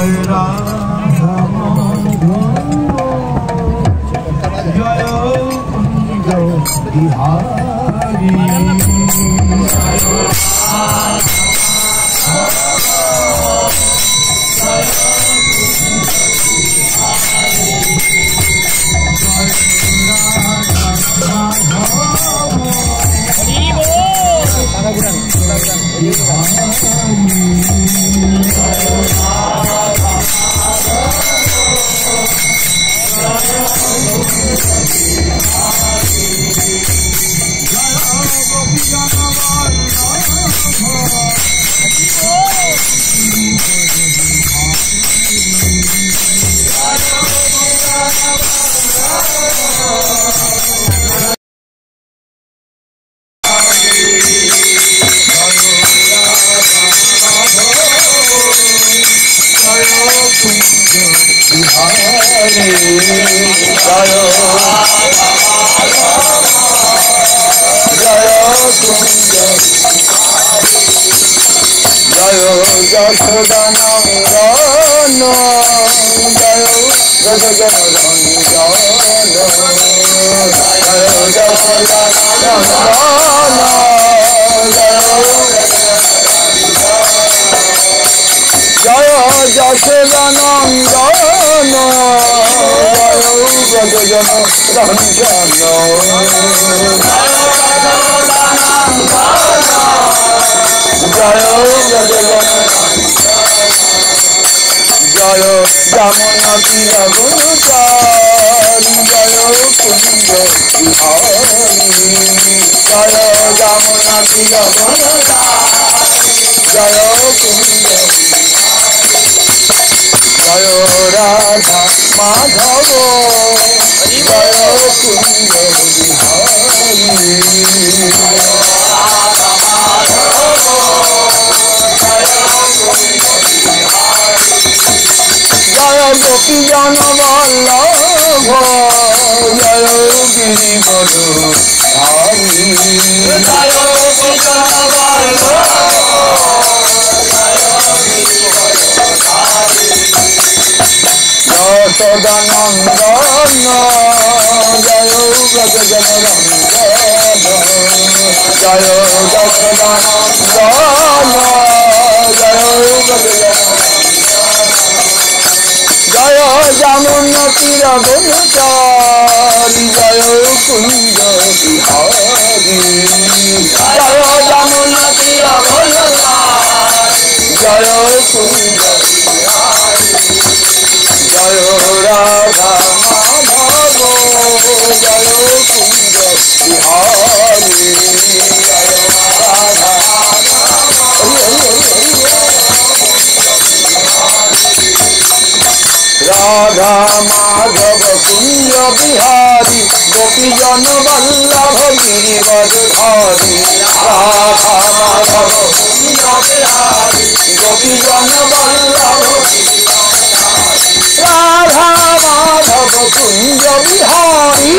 Joy Radha Joy Kunj Bihari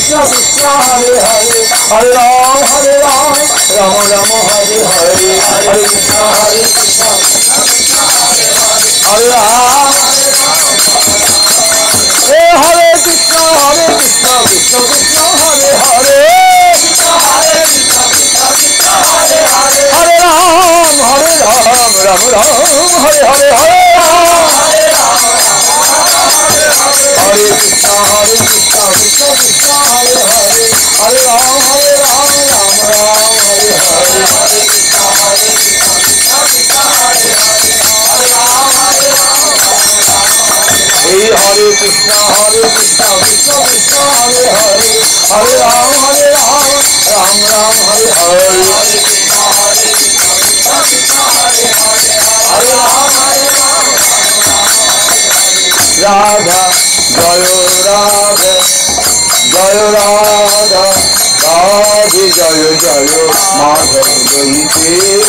Krishna Krishna Hare Hare Hare Ram Ram Ram Hare Hare Hare Krishna Hare Ram Hare Krishna Krishna Krishna Hare Hare Hare Ram Ram Ram Hare Hare Hare Krishna Krishna Krishna Hare Hare Hare Ram Ram Ram Hare Hare Hare Krishna Krishna Krishna Hare Hare Hare Ram Hey Hare Krishna Krishna Krishna Hare Hare Hare Ram Ram Ram Hare Hare Hare Krishna Krishna Krishna Hare Hare Hare Ram Radha Jaya Radha Jaya Radha Radhe Jaya Jaya Madhav Gaite